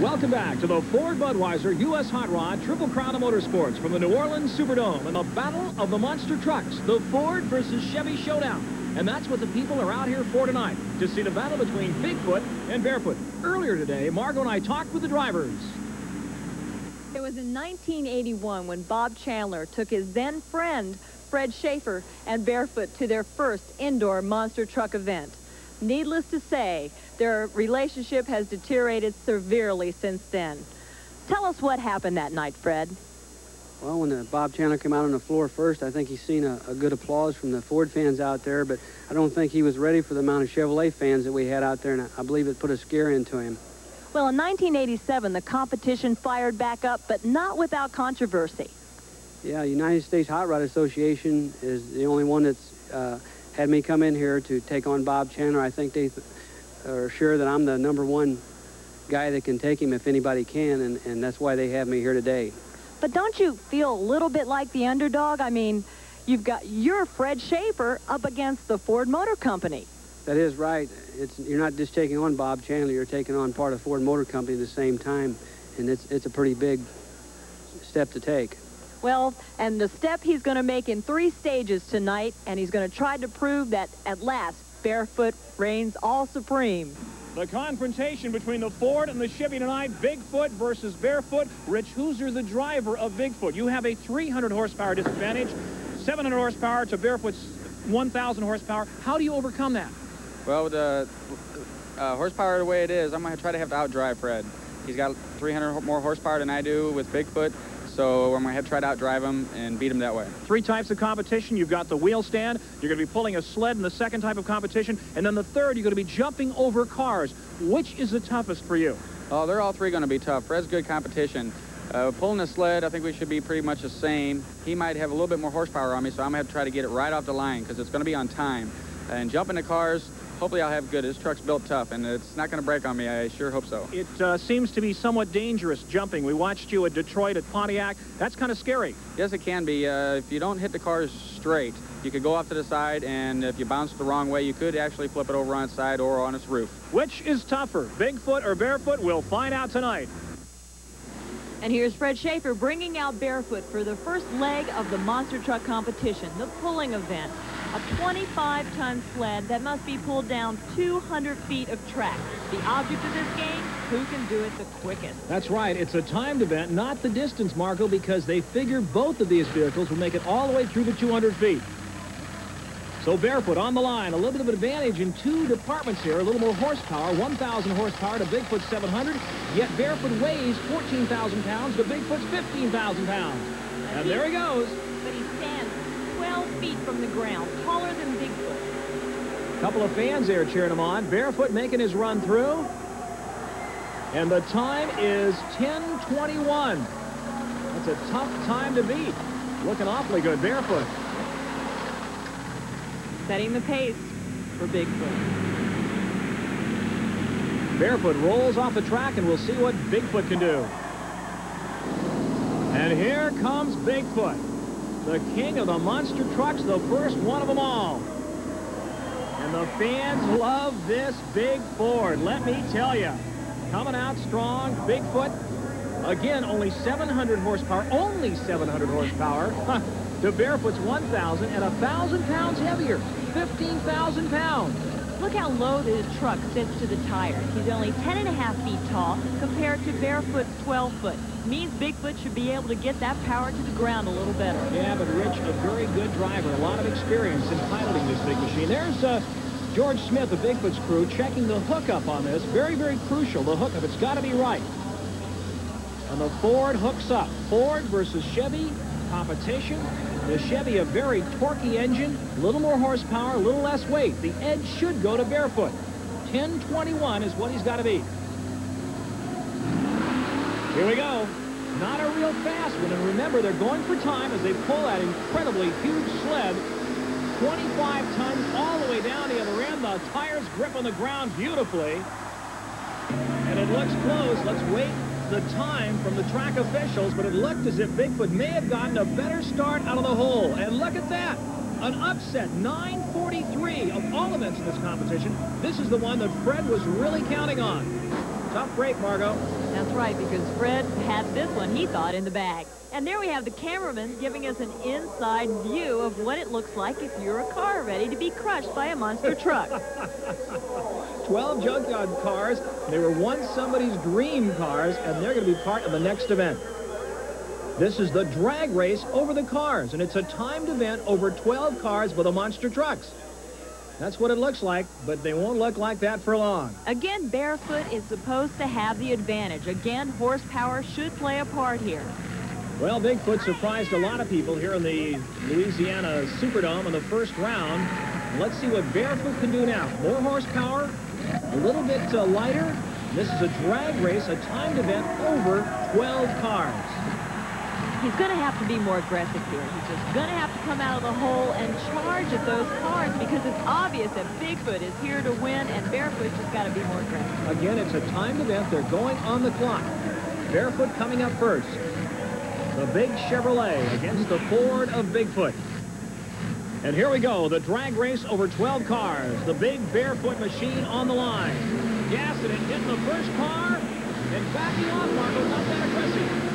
Welcome back to the Ford Budweiser U.S. Hot Rod Triple Crown of Motorsports from the New Orleans Superdome and the Battle of the Monster Trucks, the Ford versus Chevy Showdown. And that's what the people are out here for tonight, to see the battle between Bigfoot and Barefoot. Earlier today, Margo and I talked with the drivers. It was in 1981 when Bob Chandler took his then friend, Fred Shafer, and Barefoot to their first indoor monster truck event. Needless to say, their relationship has deteriorated severely since then. Tell us what happened that night, Fred. Well, when Bob Chandler came out on the floor first, I think he's seen a good applause from the Ford fans out there, but I don't think he was ready for the amount of Chevrolet fans that we had out there, and I believe it put a scare into him. Well, in 1987, the competition fired back up, but not without controversy. Yeah, United States Hot Rod Association is the only one that's had me come in here to take on Bob Chandler. I think they are sure that I'm the #1 guy that can take him if anybody can, and that's why they have me here today. But don't you feel a little bit like the underdog? I mean, you've got your Fred Shafer up against the Ford Motor Company. That is right. You're not just taking on Bob Chandler, you're taking on part of Ford Motor Company at the same time, and it's a pretty big step to take. Well, and the step he's going to make in 3 stages tonight, and he's going to try to prove that at last Barefoot reigns all supreme. The confrontation between the Ford and the Chevy tonight, Bigfoot versus Barefoot. Rich Hooser, the driver of Bigfoot. You have a 300 horsepower disadvantage, 700 horsepower to Barefoot's 1,000 horsepower. How do you overcome that? Well, with the horsepower the way it is, I'm going to try to have to outdrive Fred. He's got 300 more horsepower than I do with Bigfoot, so I'm going to have to try to outdrive him and beat him that way. 3 types of competition. You've got the wheel stand. You're going to be pulling a sled in the 2nd type of competition. And then the 3rd, you're going to be jumping over cars. Which is the toughest for you? Oh, they're all 3 going to be tough. Fred's good competition. Pulling a sled, I think we should be pretty much the same. He might have a little bit more horsepower on me, so I'm going to have to try to get it right off the line because it's going to be on time. And jumping the cars, hopefully I'll have good. This truck's built tough, and it's not going to break on me. I sure hope so. It seems to be somewhat dangerous jumping. We watched you at Detroit at Pontiac. That's kind of scary. Yes, it can be. If you don't hit the cars straight, you could go off to the side, and if you bounce the wrong way, you could actually flip it over on its side or on its roof. Which is tougher, Bigfoot or Barefoot? We'll find out tonight. And here's Fred Shafer bringing out Barefoot for the first leg of the monster truck competition, the pulling event. A 25-ton sled that must be pulled down 200 feet of track. The object of this game, who can do it the quickest. That's right. It's a timed event, not the distance, Margo, because they figure both of these vehicles will make it all the way through the 200 feet. So Barefoot on the line, a little bit of an advantage in 2 departments here, a little more horsepower, 1,000 horsepower to Bigfoot's 700, yet Barefoot weighs 14,000 pounds to Bigfoot's 15,000 pounds. And there he goes. But he stands 12 feet from the ground, taller than Bigfoot. A couple of fans there cheering him on. Barefoot making his run through. And the time is 10:21. That's a tough time to beat. Looking awfully good, Barefoot. Setting the pace for Bigfoot. Barefoot rolls off the track, and we'll see what Bigfoot can do. And here comes Bigfoot, the king of the monster trucks, the first one of them all. And the fans love this big Ford, let me tell you. Coming out strong, Bigfoot. Again, only 700 horsepower, only 700 horsepower. To Barefoot's 1,000 and 1,000 pounds heavier, 15,000 pounds. Look how low this truck sits to the tires. He's only 10.5 feet tall compared to Barefoot's 12 foot. Means Bigfoot should be able to get that power to the ground a little better. Yeah, but Rich, a very good driver, a lot of experience in piloting this big machine. There's George Smith of Bigfoot's crew checking the hookup on this. Very, very crucial, the hookup. It's got to be right. And the Ford hooks up. Ford versus Chevy competition. The Chevy, a very torquey engine, a little more horsepower, a little less weight. The edge should go to Barefoot. 10:21 is what he's got to beat. Here we go. Not a real fast one. And remember, they're going for time as they pull that incredibly huge sled. 25 tons all the way down the other end. The tires grip on the ground beautifully. And it looks close. Let's wait the time from the track officials, but it looked as if Bigfoot may have gotten a better start out of the hole. And look at that. An upset, 9:43 of all events in this competition. This is the one that Fred was really counting on. Tough break, Margo. That's right, because Fred had this one, he thought, in the bag. And there we have the cameraman giving us an inside view of what it looks like if you're a car ready to be crushed by a monster truck. 12 junkyard cars. They were once somebody's dream cars, and they're going to be part of the next event. This is the drag race over the cars, and it's a timed event over 12 cars with the monster trucks. That's what it looks like, but they won't look like that for long. Again, Barefoot is supposed to have the advantage. Again, horsepower should play a part here. Well, Bigfoot surprised a lot of people here in the Louisiana Superdome in the first round. Let's see what Barefoot can do now. More horsepower, a little bit lighter. This is a drag race, a timed event over 12 cars. He's going to have to be more aggressive here. He's just going to have to come out of the hole and charge at those cars because it's obvious that Bigfoot is here to win, and Barefoot's just got to be more aggressive. Again, it's a timed event. They're going on the clock. Barefoot coming up first. The big Chevrolet against the Ford of Bigfoot. And here we go, the drag race over 12 cars. The big Barefoot machine on the line. Gassing it, hitting the first car, and backing off, Margo, not that aggressive.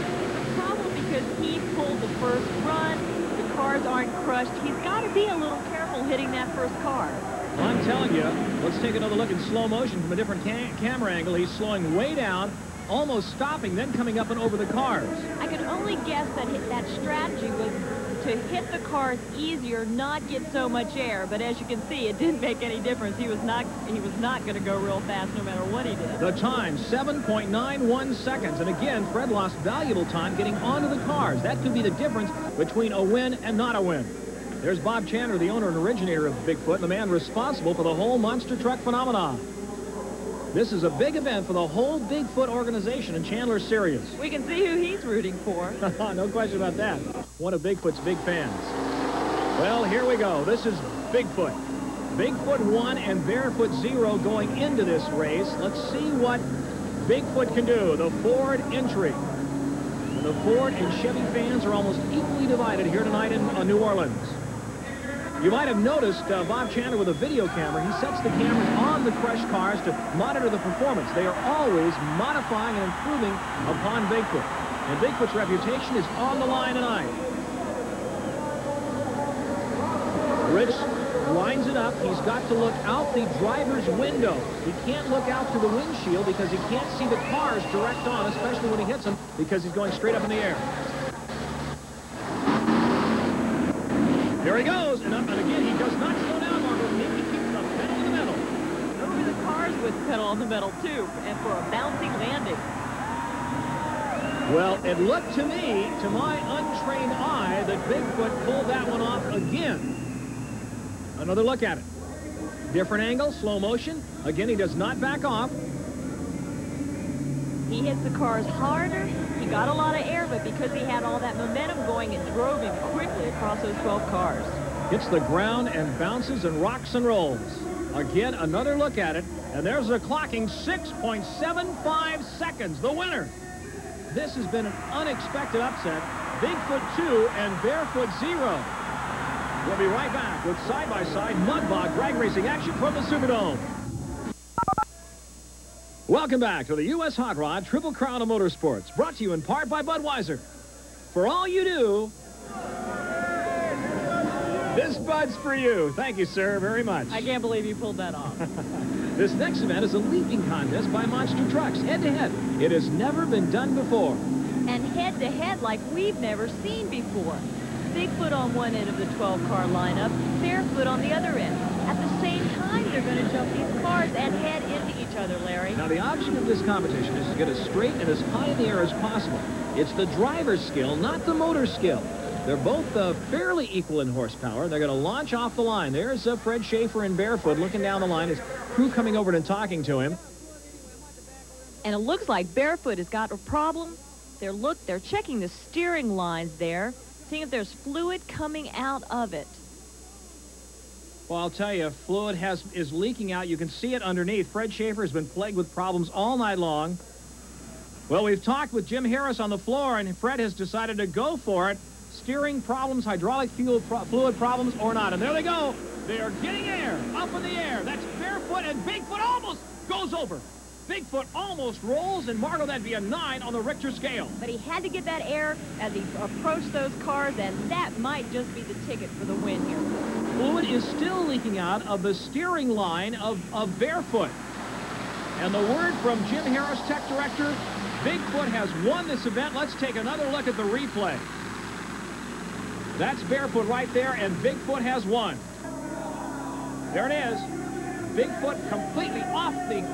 Because he pulled the first run, the cars aren't crushed. He's got to be a little careful hitting that first car. Well, I'm telling you, let's take another look in slow motion from a different camera angle. He's slowing way down, almost stopping, then coming up and over the cars. I could only guess that that strategy was to hit the cars easier, not get so much air. But as you can see, it didn't make any difference. He was not going to go real fast no matter what he did. The time, 7.91 seconds. And again, Fred lost valuable time getting onto the cars. That could be the difference between a win and not a win. There's Bob Chandler, the owner and originator of Bigfoot, and the man responsible for the whole monster truck phenomenon. This is a big event for the whole Bigfoot organization, and Chandler's serious. We can see who he's rooting for. No question about that. One of Bigfoot's big fans. Well, here we go. This is Bigfoot. Bigfoot 1 and Barefoot 0 going into this race. Let's see what Bigfoot can do. The Ford entry. And the Ford and Chevy fans are almost equally divided here tonight in New Orleans. You might have noticed Bob Chandler with a video camera. He sets the cameras on the crushed cars to monitor the performance. They are always modifying and improving upon Bigfoot. And Bigfoot's reputation is on the line tonight. Rich lines it up. He's got to look out the driver's window. He can't look out through the windshield because he can't see the cars direct on, especially when he hits them, because he's going straight up in the air. Here he goes, and again, he does not slow down, Margo. He keeps the pedal in the metal. Over the cars with the pedal on the metal, too, and for a bouncing landing. Well, it looked to me, to my untrained eye, that Bigfoot pulled that one off again. Another look at it. Different angle, slow motion. Again, he does not back off. He hits the cars harder. He got a lot of air, but because he had all that momentum going, it drove him quickly across those 12 cars. Hits the ground and bounces and rocks and rolls. Again, another look at it, and there's the clocking 6.75 seconds, the winner. This has been an unexpected upset. Bigfoot 2 and Barefoot 0. We'll be right back with side-by-side mud bog drag racing action from the Superdome. Welcome back to the U.S. Hot Rod Triple Crown of Motorsports, brought to you in part by Budweiser. For all you do, this Bud's for you. Thank you, sir, very much. I can't believe you pulled that off. This next event is a leaping contest by monster trucks, head-to-head. It has never been done before. And head-to-head like we've never seen before. Bigfoot on one end of the 12-car lineup, Barefoot on the other end. At the same time, they're going to jump these cars and head into each other, Larry. Now, the object of this competition is to get as straight and as high in the air as possible. It's the driver's skill, not the motor skill. They're both fairly equal in horsepower. They're going to launch off the line. There's Fred Shafer and Barefoot looking down the line. His crew coming over and talking to him. And it looks like Barefoot has got a problem. They're checking the steering lines there, seeing if there's fluid coming out of it. Well, I'll tell you, fluid is leaking out. You can see it underneath. Fred Shafer has been plagued with problems all night long. Well, we've talked with Jim Harris on the floor, and Fred has decided to go for it. Steering problems, hydraulic fluid problems, or not. And there they go. They are getting air, up in the air. That's Barefoot, and Bigfoot almost goes over. Bigfoot almost rolls, and Margo, that'd be a 9 on the Richter scale. But he had to get that air as he approached those cars, and that might just be the ticket for the win here. Fluid is still leaking out of the steering line of Barefoot. And the word from Jim Harris, tech director, Bigfoot has won this event. Let's take another look at the replay. That's Barefoot right there, and Bigfoot has won. There it is. Bigfoot completely off the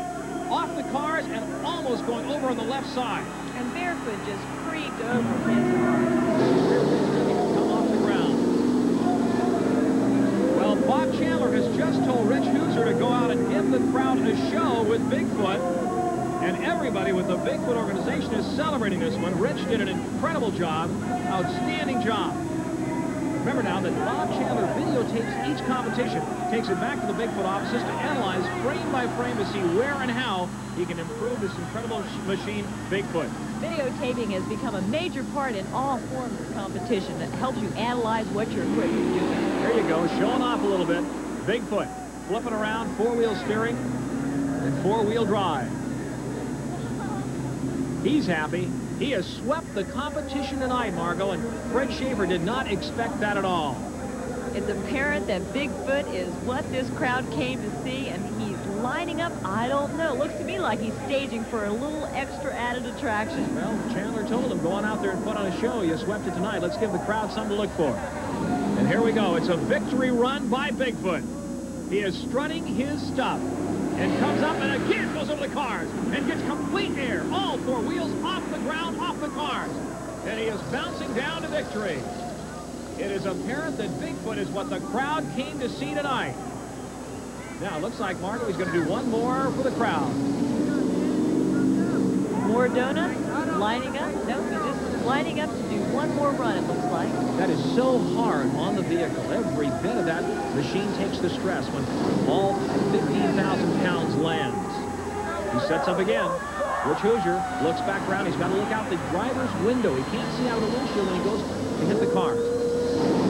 cars and almost going over on the left side. And Barefoot just creeped over his car. Come off the ground. Well, Bob Chandler has just told Rich Hooser to go out and give the crowd a show with Bigfoot. And everybody with the Bigfoot organization is celebrating this one. Rich did an incredible job, outstanding job. Remember now that Bob Chandler videotapes each competition, takes it back to the Bigfoot offices to analyze frame by frame to see where and how he can improve this incredible machine, Bigfoot. Videotaping has become a major part in all forms of competition. It helps you analyze what your equipment is doing. There you go, showing off a little bit. Bigfoot flipping around, four-wheel steering and four-wheel drive. He's happy. He has swept the competition tonight, Margo, and Fred Shafer did not expect that at all. It's apparent that Bigfoot is what this crowd came to see, and he's lining up. I don't know. It looks to me like he's staging for a little extra added attraction. Well, Chandler told him, go on out there and put on a show. You swept it tonight. Let's give the crowd something to look for. And here we go. It's a victory run by Bigfoot. He is strutting his stuff and comes up and again goes over the cars and gets complete air. All four wheels off the ground, off the cars. And he is bouncing down to victory. It is apparent that Bigfoot is what the crowd came to see tonight. Now, it looks like Margo is going to do one more for the crowd. More donuts? Lining up? No, he's just lining up to do one more run, it looks like. That is so hard on the vehicle. Every bit of that machine takes the stress when all 15,000 pounds lands. He sets up again. Rich Hooser looks back around. He's got to look out the driver's window. He can't see out of the windshield when he goes to hit the cars.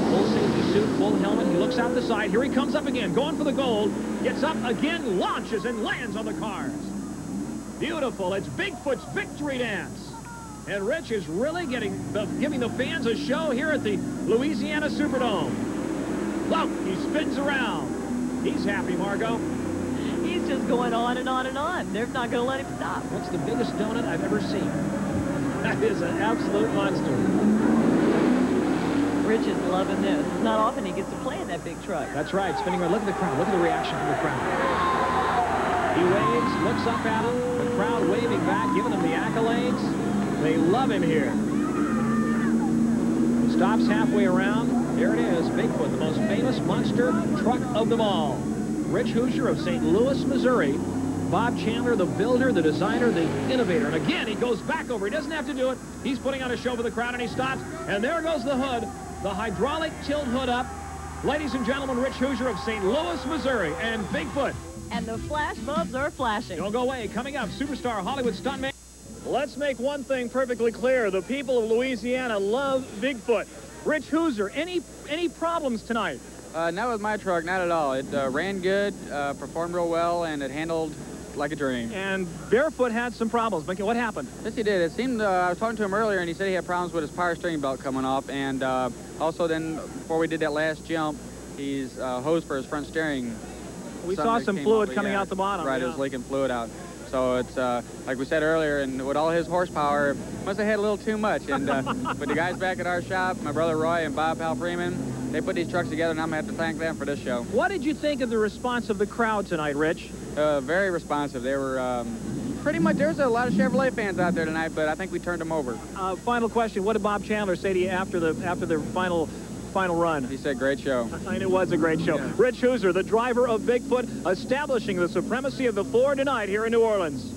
Full safety suit, full helmet. He looks out the side. Here he comes up again, going for the gold. Gets up again, launches, and lands on the cars. Beautiful. It's Bigfoot's victory dance. And Rich is really giving the fans a show here at the Louisiana Superdome. Look, he spins around. He's happy, Margo. He's just going on and on and on. They're not going to let him stop. What's the biggest donut I've ever seen? That is an absolute monster. Rich is loving this. It's not often he gets to play in that big truck. That's right, spinning around. Look at the crowd. Look at the reaction from the crowd. He waves, looks up at him. The crowd waving back, giving him the accolades. They love him here. Stops halfway around. There it is, Bigfoot, the most famous monster truck of them all. Rich Hooser of St. Louis, Missouri. Bob Chandler, the builder, the designer, the innovator. And again, he goes back over. He doesn't have to do it. He's putting on a show for the crowd, and he stops. And there goes the hood, the hydraulic tilt hood up. Ladies and gentlemen, Rich Hooser of St. Louis, Missouri, and Bigfoot. And the flash bulbs are flashing. Don't go away. Coming up, superstar Hollywood stuntman. Let's make one thing perfectly clear. The people of Louisiana love Bigfoot. Rich Hooser, any problems tonight? Not with my truck, not at all. It ran good, performed real well, and it handled like a dream. And Barefoot had some problems. What happened? Yes, he did. It seemed, I was talking to him earlier, and he said he had problems with his power steering belt coming off, and also then, before we did that last jump, he's hosed for his front steering. We saw some fluid coming out the bottom. Right, yeah. It was leaking fluid out. So it's, like we said earlier, and with all his horsepower, must have had a little too much. And but the guys back at our shop, my brother Roy and Bob Hal Freeman, they put these trucks together, and I'm going to have to thank them for this show. What did you think of the response of the crowd tonight, Rich? Very responsive. They were pretty much, there's a lot of Chevrolet fans out there tonight, but I think we turned them over. Final question. What did Bob Chandler say to you after the final run? He said, great show. And it was a great show. Yeah. Rich Hooser, the driver of Bigfoot, establishing the supremacy of the Ford tonight here in New Orleans.